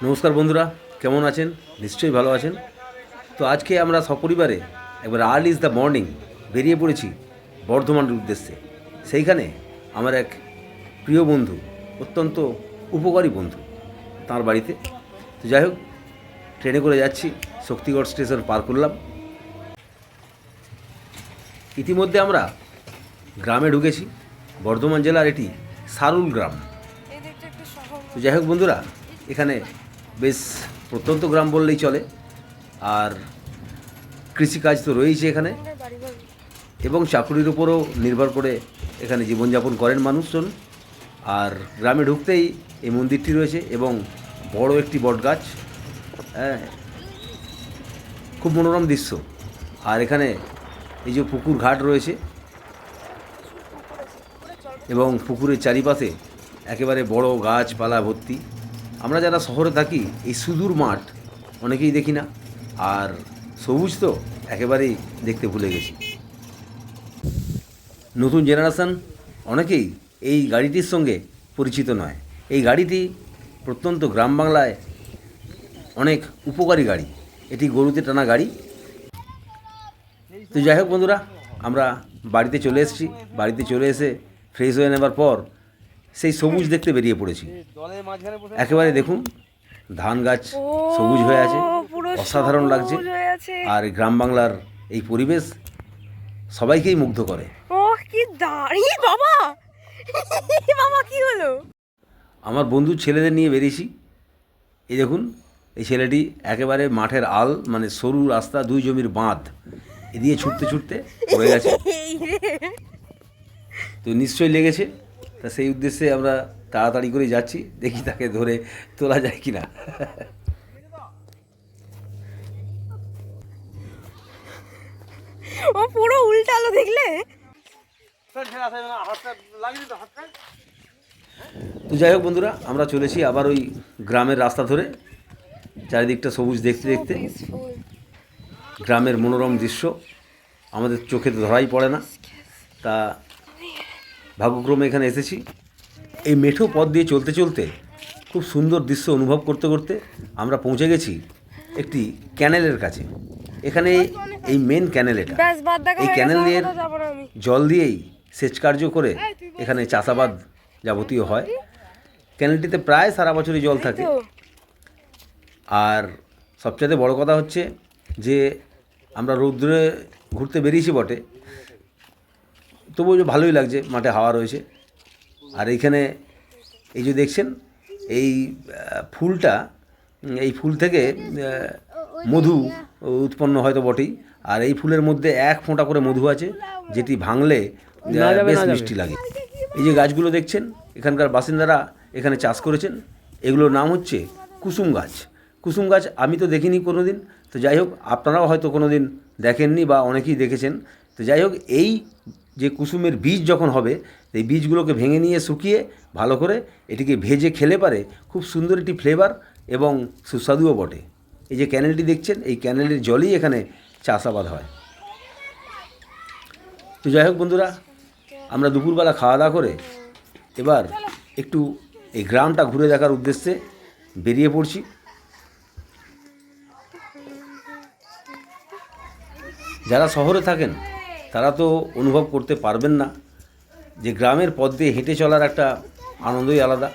নমস্কার বন্ধুরা, কেমন আছেন? নিশ্চয়ই ভালো আছেন। তো আজকে আমরা সপরিবারে একবার আর্লি ইজ দ্য মর্নিং বেরিয়ে পড়েছি বর্ধমানের উদ্দেশ্যে। সেইখানে আমার এক প্রিয় বন্ধু, অত্যন্ত উপকারী বন্ধু, তার বাড়িতে। তো যাই হোক, ট্রেনে করে যাচ্ছি, শক্তিগড় স্টেশন পার করলাম। ইতিমধ্যে আমরা গ্রামে ঢুকেছি। বর্ধমান জেলার এটি সারুল গ্রাম। তো যাই হোক বন্ধুরা, এখানে বেশ প্রত্যন্ত গ্রাম বললেই চলে। আর কৃষিকাজ তো রয়েছে এখানে, এবং চাকুরির উপরও নির্ভর করে এখানে জীবনযাপন করেন মানুষজন। আর গ্রামে ঢুকতেই এই মন্দিরটি রয়েছে এবং বড় একটি বটগাছ। হ্যাঁ, খুব মনোরম দৃশ্য। আর এখানে এই যে পুকুর ঘাট রয়েছে এবং পুকুরের চারিপাশে একেবারে বড় গাছপালা ভর্তি। আমরা যারা শহরে থাকি এই সুদূর মাঠ অনেকেই দেখি না, আর সবুজ তো একেবারেই দেখতে ভুলে গেছি। নতুন জেনারেশান অনেকেই এই গাড়িটির সঙ্গে পরিচিত নয়। এই গাড়িটি প্রত্যন্ত গ্রাম বাংলায় অনেক উপকারী গাড়ি। এটি গরুতে টানা গাড়ি। তো যাই হোক বন্ধুরা, আমরা বাড়িতে চলে এসেছি। বাড়িতে চলে এসে ফ্রেশ হয়ে নেবার পর সেই সবুজ দেখতে বেরিয়ে পড়েছি। একেবারে দেখুন, ধান গাছ সবুজ হয়ে আছে, অসাধারণ লাগছে। আর গ্রাম বাংলার এই পরিবেশ সবাইকেই মুগ্ধ করে। কি দাঁড়ি বাবা! বাবা কি হলো? আমার বন্ধুর ছেলেদের নিয়ে বেরিয়েছি। এই দেখুন, এই ছেলেটি একেবারে মাঠের আল, মানে সরু রাস্তা, দুই জমির বাঁধ এদিকে ছুটতে ছুটতে পড়ে গেছে। তো নিশ্চয়ই লেগেছে। তা সেই উদ্দেশ্যে আমরা তাড়াতাড়ি করে যাচ্ছি, দেখি তাকে ধরে তোলা যায় কি না। ও পুরো উল্টালো, দেখলে? তো যাই হোক বন্ধুরা, আমরা চলেছি আবার ওই গ্রামের রাস্তা ধরে, চারিদিকটা সবুজ দেখতে দেখতে। গ্রামের মনোরম দৃশ্য আমাদের চোখে তো ধরাই পড়ে না। তা ভাগ্যক্রমে এখানে এসেছি। এই মেঠো পথ দিয়ে চলতে চলতে খুব সুন্দর দৃশ্য অনুভব করতে করতে আমরা পৌঁছে গেছি একটি ক্যানেলের কাছে। এখানে এই মেন ক্যানেল, এটা এই ক্যানেলের জল দিয়েই সেচ কার্য করে এখানে চাষাবাদ যাবতীয় হয়। ক্যানেলটিতে প্রায় সারা বছরই জল থাকে। আর সবচেয়ে বড় কথা হচ্ছে যে আমরা রৌদ্রে ঘুরতে বেরিয়েছি বটে, তবুও যে ভালোই লাগছে, মাঠে হাওয়া রয়েছে। আর এইখানে এই যে দেখছেন এই ফুলটা, এই ফুল থেকে মধু উৎপন্ন হয়তো বটেই। আর এই ফুলের মধ্যে এক ফোঁটা করে মধু আছে, যেটি ভাঙলে বেশ মিষ্টি লাগে। এই যে গাছগুলো দেখছেন, এখানকার বাসিন্দারা এখানে চাষ করেছেন। এগুলোর নাম হচ্ছে কুসুম গাছ। কুসুম গাছ আমি তো দেখিনি কোনো দিন। তো যাই হোক, আপনারাও হয়তো কোনো দিন দেখেননি বা অনেকেই দেখেছেন। তো যাই হোক, এই যে কুসুমের বীজ যখন হবে, এই বীজগুলোকে ভেঙে নিয়ে শুকিয়ে ভালো করে এটিকে ভেজে খেলে পারে খুব সুন্দর একটি ফ্লেভার এবং সুস্বাদুও বটে। এই যে ক্যানেলটি দেখছেন, এই ক্যানেলের জলই এখানে চাষাবাদ হয়। তো যাই হোক বন্ধুরা, আমরা দুপুরবেলা খাওয়া দাওয়া করে এবার একটু এই গ্রামটা ঘুরে দেখার উদ্দেশ্যে বেরিয়ে পড়ছি। যারা শহরে থাকেন তারা তো অনুভব করতে পারবেন না যে গ্রামের পথ দিয়ে হেঁটে চলার একটা আনন্দই আলাদা।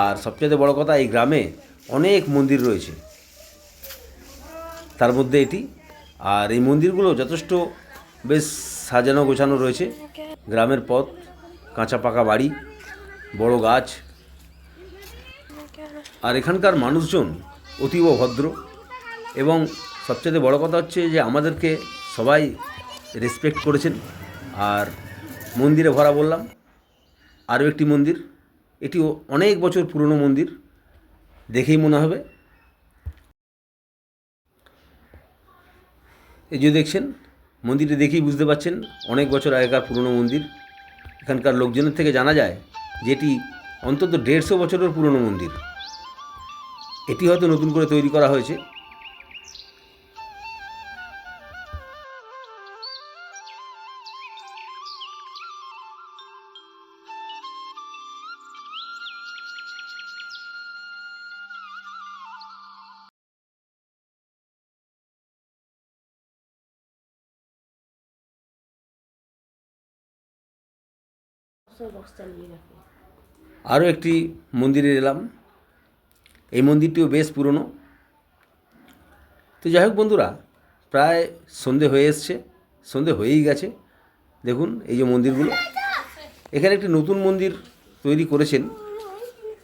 আর সবচেয়ে বড় কথা, এই গ্রামে অনেক মন্দির রয়েছে, তার মধ্যে এটি। আর এই মন্দিরগুলো যথেষ্ট বেশ সাজানো গোছানো রয়েছে। গ্রামের পথ, কাঁচা পাকা বাড়ি, বড় গাছ। আর এখানকার মানুষজন অতীব ভদ্র, এবং সবচেয়ে বড় কথা হচ্ছে যে আমাদেরকে সবাই রেসপেক্ট করেছেন। আর মন্দিরে ভরা বললাম, আরও একটি মন্দির, এটিও অনেক বছর পুরনো মন্দির, দেখেই মনে হবে। এই যে দেখছেন, মন্দিরটি দেখেই বুঝতে পারছেন অনেক বছর আগেকার পুরনো মন্দির। এখানকার লোকজনের থেকে জানা যায় যে এটি অন্তত 150 বছরের পুরনো মন্দির। এটি হয়তো নতুন করে তৈরি করা হয়েছে। আরও একটি মন্দিরে এলাম। এই মন্দিরটিও বেশ পুরনো। তো যাই হোক বন্ধুরা, প্রায় সন্ধে হয়ে এসছে, সন্ধে হয়েই গেছে। দেখুন এই যে মন্দিরগুলো, এখানে একটি নতুন মন্দির তৈরি করেছেন,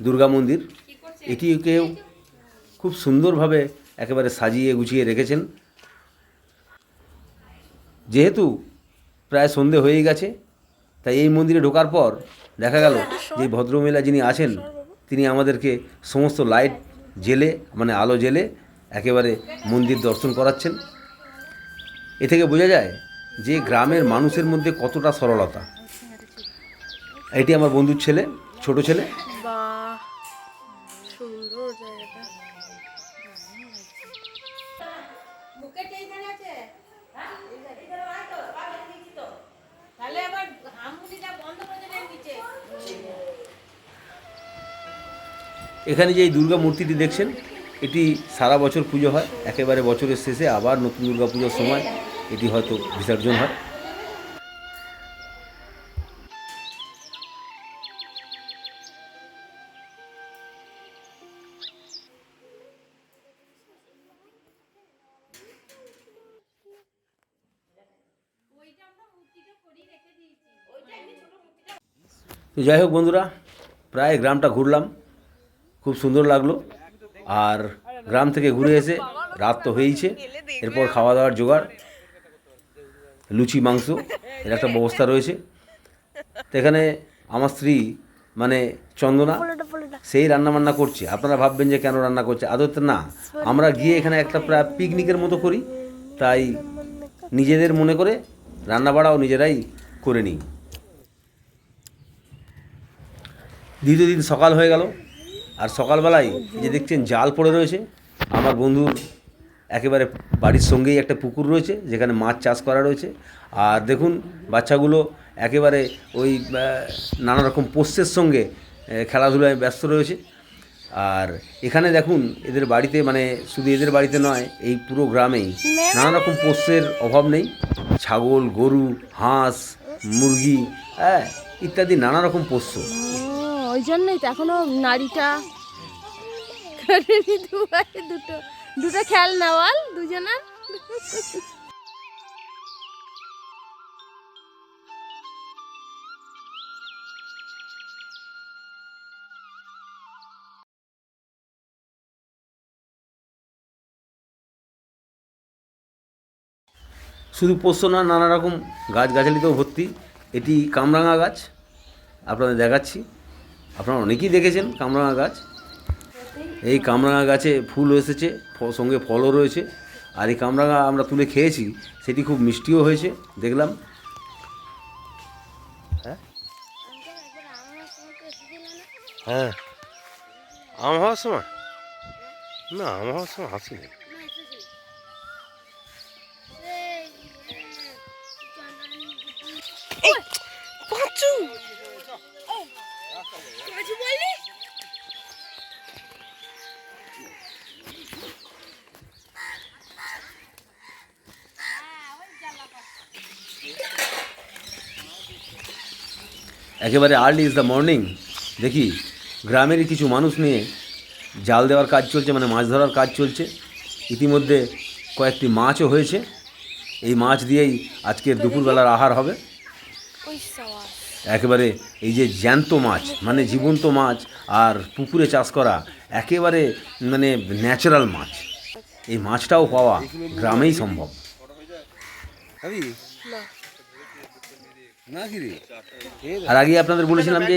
দুর্গা মন্দির। এটিকেও খুব সুন্দরভাবে একেবারে সাজিয়ে গুছিয়ে রেখেছেন। যেহেতু প্রায় সন্ধে হয়েই গেছে, তাই এই মন্দিরে ঢোকার পর দেখা গেল যে ভদ্রমহিলা যিনি আছেন তিনি আমাদেরকে সমস্ত লাইট জেলে, মানে আলো জেলে একেবারে মন্দির দর্শন করাচ্ছেন। এ থেকে বোঝা যায় যে গ্রামের মানুষের মধ্যে কতটা সরলতা। এটি আমার বন্ধুর ছেলে, ছোট ছেলে। বাহ, সুন্দর জায়গাটা। এখানে যে এই দুর্গা মূর্তিটি দেখছেন, এটি সারা বছর পুজো হয়। একেবারে বছরের শেষে আবার নতুন দুর্গা পুজোর সময় এটি হয়তো বিসর্জন হয়। তো যাই হোক বন্ধুরা, প্রায় গ্রামটা ঘুরলাম, খুব সুন্দর লাগলো। আর গ্রাম থেকে ঘুরে এসে রাত তো হয়েইছে, এরপর খাওয়া দাওয়ার জোগাড়, লুচি মাংস এর একটা ব্যবস্থা রয়েছে। তো এখানে আমার স্ত্রী মানে চন্দনা সেই রান্নাবান্না করছে। আপনারা ভাববেন যে কেন রান্না করছে, আদতে না, আমরা গিয়ে এখানে একটা প্রায় পিকনিকের মতো করি, তাই নিজেদের মনে করে রান্নাবাড়াও নিজেরাই করে নিই। দ্বিতীয় দিন সকাল হয়ে গেল, আর সকালবেলায় যে দেখছেন জাল পড়ে রয়েছে। আমার বন্ধুর একেবারে বাড়ির সঙ্গেই একটা পুকুর রয়েছে যেখানে মাছ চাষ করা রয়েছে। আর দেখুন বাচ্চাগুলো একেবারে ওই নানা রকম পোষ্যের সঙ্গে খেলাধুলায় ব্যস্ত রয়েছে। আর এখানে দেখুন এদের বাড়িতে, মানে শুধু এদের বাড়িতে নয়, এই পুরো গ্রামেই নানা রকম পোষ্যের অভাব নেই। ছাগল, গরু, হাঁস, মুরগি, হ্যাঁ, ইত্যাদি নানা রকম পোষ্য। ওই জন্যই তো এখনো নারীটা দুটো দুটো খেয়াল নেওয়াল দুজনের। শুধু পোষ্য না, নানা রকম গাছগাছালিতেও ভর্তি। এটি কামরাঙা গাছ, আপনাদের দেখাচ্ছি। আপনারা অনেকেই দেখেছেন কামরাঙা গাছ। এই কামরাঙা গাছে ফুল এসেছে, সঙ্গে ফলও রয়েছে। আর এই কামরাঙা আমরা তুলে খেয়েছি, সেটি খুব মিষ্টিও হয়েছে দেখলাম। হ্যাঁ, আম হওয়ার সময় না, আম হওয়ার সময় হাসিনি। একেবারে আর্লি ইজ দ্য মর্নিং। দেখি গ্রামেরই কিছু মানুষ নিয়ে জাল দেওয়ার কাজ চলছে, মানে মাছ ধরার কাজ চলছে। ইতিমধ্যে কয়েকটি মাছও হয়েছে। এই মাছ দিয়েই আজকের দুপুরবেলার আহার হবে। একেবারে এই যে জ্যান্ত মাছ, মানে জীবন্ত মাছ, আর পুকুরে চাষ করা একেবারে মানে ন্যাচারাল মাছ, এই মাছটাও পাওয়া গ্রামেই সম্ভব। আর আগে আপনাদের বলেছিলাম যে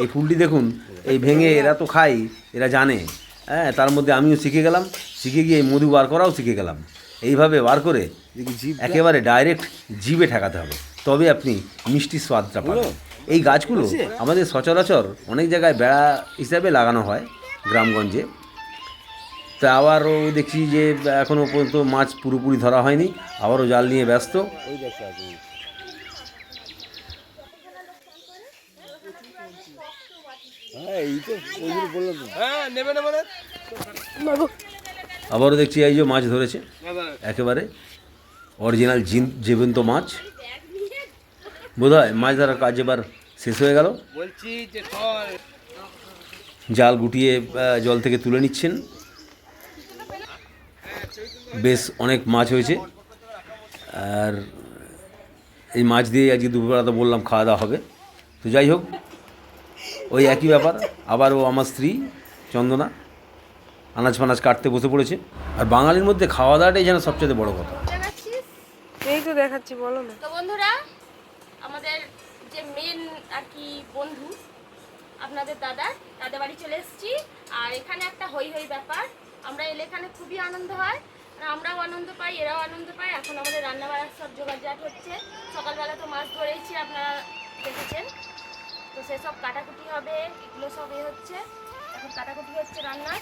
এই ফুলটি দেখুন, এই ভেঙে এরা তো খায়, এরা জানে। হ্যাঁ, তার মধ্যে আমিও শিখে গেলাম, শিখে গিয়ে মধু বার করাও শিখে গেলাম। এইভাবে বার করে একেবারে ডাইরেক্ট জিভে ঠেকাতে হবে, তবে আপনি মিষ্টি স্বাদটা পাবেন। এই গাছগুলো আমাদের সচরাচর অনেক জায়গায় বেড়া হিসাবে লাগানো হয় গ্রামগঞ্জে। তা আবারও দেখছি যে এখনও পর্যন্ত মাছ পুরোপুরি ধরা হয়নি, আবারও জাল নিয়ে ব্যস্ত। আবারও দেখছি এই যে মাছ ধরেছে, একেবারে অরিজিনাল জীবন্ত মাছ। বোধহয় মাছ ধরার কাজ এবার শেষ হয়ে গেল। বলছি যে চল জাল গুটিয়ে জল থেকে তুলে নিচ্ছেন। বেশ অনেক মাছ হয়েছে, আর এই মাছ দিয়ে আজকে দুপুরবেলা তো বললাম খাওয়া দাওয়া হবে। তো যাই হোক, ওই একই ব্যাপার। আবারও আমার স্ত্রী চন্দনা আনাজ ফানাজ কাটতে বসে পড়েছে। আর বাঙালির মধ্যে খাওয়া দাওয়াটাই যেন সবচেয়ে বড় কথা। এই তো দেখাচ্ছি, বলো না। তো বন্ধুরা, আমাদের যে মেন আর কি বন্ধু আপনাদের দাদা বাড়ি চলে এসেছি। আর এখানে একটা হই হই ব্যাপার, আমরা এলে এখানে খুবই আনন্দ হয়, আর আমরাও আনন্দ পাই, এরাও আনন্দ পায়। এখন আমাদের রান্না বাড়ার সব জোগাড়জাট হচ্ছে। সকালবেলা তো মাছ ধরেছি, আপনারা দেখেছেন। তো সেসব কাটাকুটি হবে, এগুলো সব হচ্ছে, এখন কাটাকুটি হচ্ছে রান্নার।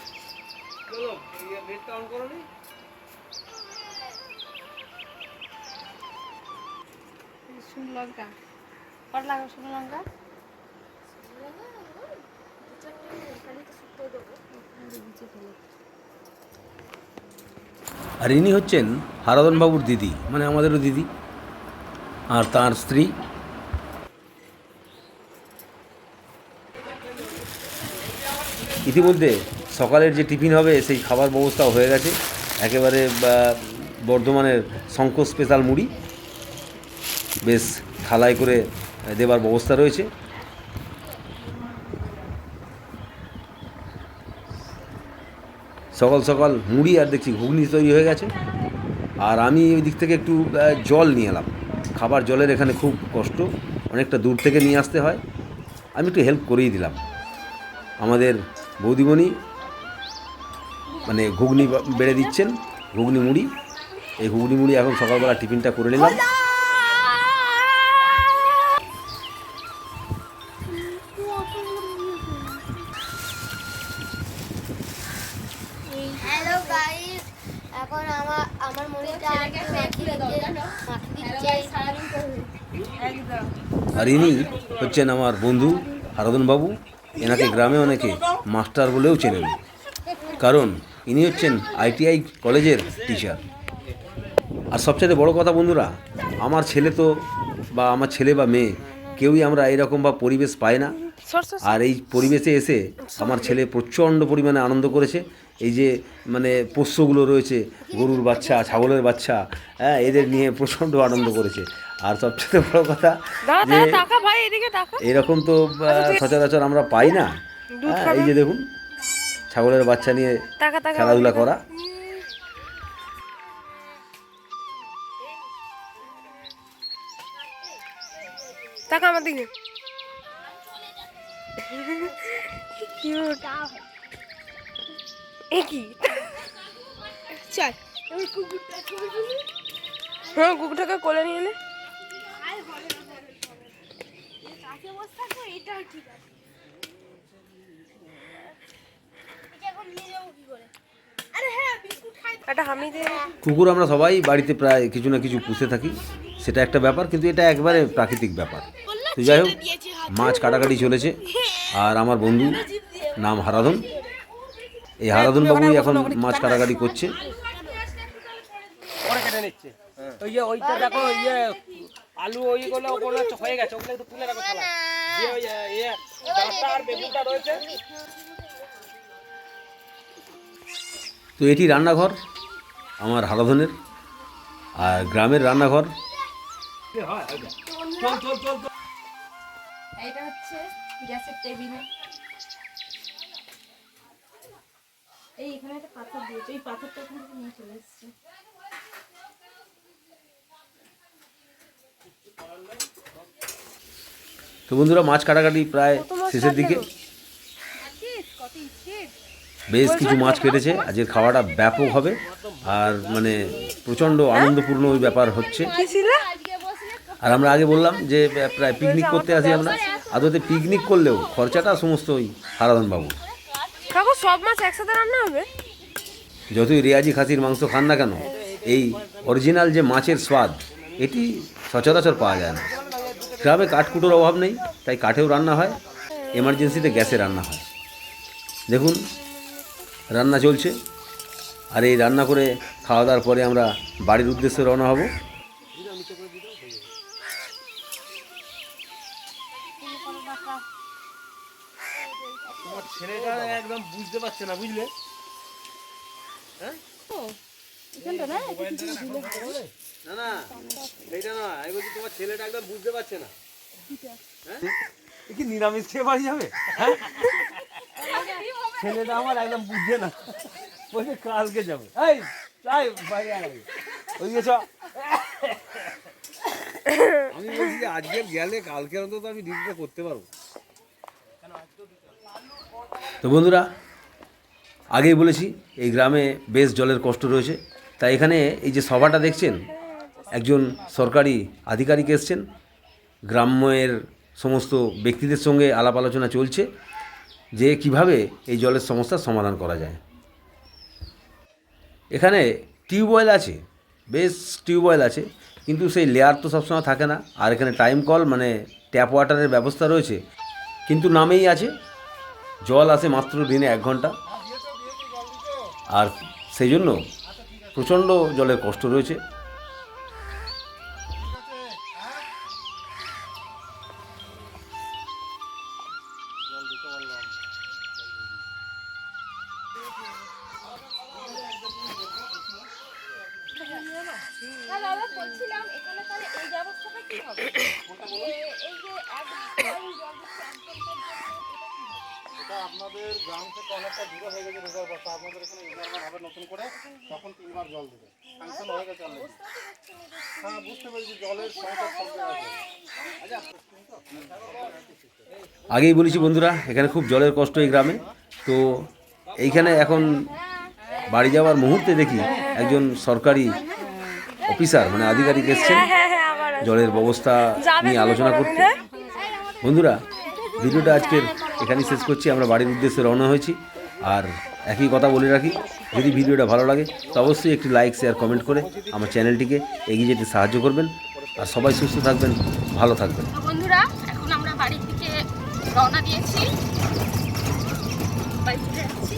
চলো নেটটা অন করো নি। শুকনো লঙ্কা কত লাগবে? শুকনো লঙ্কা আর ইনি হচ্ছেন হারাধন বাবুর দিদি, মানে আমাদেরও দিদি, আর তার স্ত্রী। ইতিমধ্যে সকালের যে টিফিন হবে সেই খাবার ব্যবস্থাও হয়ে গেছে। একেবারে বর্ধমানের শঙ্খ স্পেশাল মুড়ি বেশ থালায় করে দেবার ব্যবস্থা রয়েছে। সকাল সকাল মুড়ি আর দেখছি ঘুগনি তৈরি হয়ে গেছে। আর আমি ওই দিক থেকে একটু জল নিয়ে এলাম। খাবার জলের এখানে খুব কষ্ট, অনেকটা দূর থেকে নিয়ে আসতে হয়। আমি একটু হেল্প করেই দিলাম। আমাদের বৌদিমণি মানে ঘুগনি বেড়ে দিচ্ছেন, ঘুগনি মুড়ি। এই ঘুগনি মুড়ি এখন সকালবেলা টিফিনটা করে নিলাম। হ্যালো গাইস, এখন আমার মুড়িটা আর ইনি হচ্ছেন আমার বন্ধু হারাধন বাবু। এনাকে গ্রামে অনেকে মাস্টার বলেও চেনেন, কারণ ইনি হচ্ছেন ITI কলেজের টিচার। আর সবচেয়ে বড় কথা বন্ধুরা, আমার ছেলে তো বা আমার ছেলে বা মেয়ে কেউই আমরা এরকম বা পরিবেশ পাই না। আর এই পরিবেশে এসে আমার ছেলে প্রচণ্ড পরিমাণে আনন্দ করেছে। এই যে মানে পোষ্যগুলো রয়েছে, গরুর বাচ্চা, ছাগলের বাচ্চা, হ্যাঁ, এদের নিয়ে প্রচণ্ড আনন্দ করেছে। আর সবচেয়ে বড় কথা যে এরকম তো সচরাচর আমরা পাই না। এই যে দেখুন, ছাগলের বাচ্চা নিয়ে খেলাধুলা করা। টাকা আমার দিকে কি চল, হ্যাঁ কুকুরটাকে কোলে নিয়ে নে। একটা হামি দে। কুকুর আমরা সবাই বাড়িতে প্রায় কিছু না কিছু পুষে থাকি, সেটা একটা ব্যাপার, কিন্তু এটা একবারে প্রাকৃতিক ব্যাপার। তো যাই হোক, মাছ কাটাকাটি চলেছে। আর আমার বন্ধু নাম হারাধন, এই হারাধন বাবুই এখন মাছ কাটাকাটি করছে। পরে কেটে নিচ্ছে। ওই যে ওইটা দেখো, ইয়ে আলু ওইগুলো ওগুলো হয়ে গেছে, ওগুলো একটু তুলে রাখো থালা। যে ওই ডাঁটা আর বেগুনটা রয়েছে। তো এটি রান্নাঘর আমার হারাধনের, আর গ্রামের রান্নাঘর। এটা হচ্ছে গ্যাসের টেবিল। এখানে একটা পাথর দিয়েছে, এই পাথরটা এখান থেকে নিয়ে চলে এসছে। তো বন্ধুরা, মাছ কাটাকাটি প্রায় শেষের দিকে। বেশ কিছু মাছ কেটেছে, আজকের খাওয়াটা ব্যাপক হবে। আর মানে প্রচণ্ড আনন্দপূর্ণ ওই ব্যাপার হচ্ছে। আর আমরা আগে বললাম যে প্রায় পিকনিক করতে আসি আমরা। আদতে পিকনিক করলেও খরচাটা সমস্ত ওই হারাধন বাবু। কাকু সব মাছ একসাথে রান্না হবে? যতই রেয়াজি খাসির মাংস খান না কেন, এই অরিজিনাল যে মাছের স্বাদ এটি সচরাচর পাওয়া যায় না। গ্রামে কাঠকুটোর অভাব নেই, তাই কাঠেও রান্না হয়, এমার্জেন্সিতে গ্যাসে রান্না হয়। দেখুন, রান্না চলছে। আর এই রান্না করে খাওয়া দাওয়ার পরে আমরা বাড়ির উদ্দেশ্যে রওনা হব। ছেলেটা একদম বুঝতে পারছে না, বুঝলে? না না, এইটা না, আমি বলছি তোমার ছেলেটা একদম বুঝতে পারছে না। হ্যাঁ, এ কি নিরামিষ খেয়ে বাড়ি যাবে? হ্যাঁ, ছেলেটা আমার একদম বুঝছে না, বলছে কালকে যাবে। এই তাই বাইরে আয়, ওই গেছ। আমি বলছি যে আজকে গেলে কালকে অন্তত আমি ডিউটিটা করতে পারবো। তো বন্ধুরা, আগেই বলেছি এই গ্রামে বেশ জলের কষ্ট রয়েছে। তাই এখানে এই যে সভাটা দেখছেন, একজন সরকারি আধিকারিক এসছেন, গ্রামের সমস্ত ব্যক্তিদের সঙ্গে আলাপ আলোচনা চলছে যে কিভাবে এই জলের সমস্যার সমাধান করা যায়। এখানে টিউবওয়েল আছে, বেশ টিউবওয়েল আছে, কিন্তু সেই লেয়ার তো সবসময় থাকে না। আর এখানে টাইম কল মানে ট্যাপ ওয়াটারের ব্যবস্থা রয়েছে, কিন্তু নামেই আছে। জল আসে মাত্র দিনে 1 ঘন্টা, আর সেই জন্য প্রচণ্ড জলের কষ্ট রয়েছে। তাহলে আমরা বলছিলাম এখানে তাহলে এই ব্যবস্থাটা কি হবে? এই যে এক টাইম জল দিচ্ছে একদম এটা আপনাদের গ্রাম থেকে অনেকটা দূরে হয়ে গেছে রিজার্ভারটা, আপনাদের এখানে রিজার্ভার হবে নতুন করে, তখন 3 বার জল দেবে। স্যাংশন হয়ে গেছে অলরেডি। হ্যাঁ, বুঝতে পেরেছি, জলের সংকট সব জায়গায় আছে। আগেই বলেছি বন্ধুরা, এখানে খুব জলের কষ্ট এই গ্রামে। তো এইখানে এখন বাড়ি যাওয়ার মুহূর্তে দেখি একজন সরকারি অফিসার মানে আধিকারিক এসছেন জলের ব্যবস্থা নিয়ে আলোচনা করতে। বন্ধুরা, ভিডিওটা আজকের এখানেই শেষ করছি। আমরা বাড়ির উদ্দেশ্যে রওনা হয়েছি। আর একই কথা বলে রাখি, যদি ভিডিওটা ভালো লাগে তো অবশ্যই একটি লাইক, শেয়ার, কমেন্ট করে আমার চ্যানেলটিকে এগিয়ে যেতে সাহায্য করবেন। আর সবাই সুস্থ থাকবেন, ভালো থাকবেন। তো বন্ধুরা, এখন আমরা বাড়ির দিকে রওনা দিয়েছি, বাড়ি ফিরে যাচ্ছি।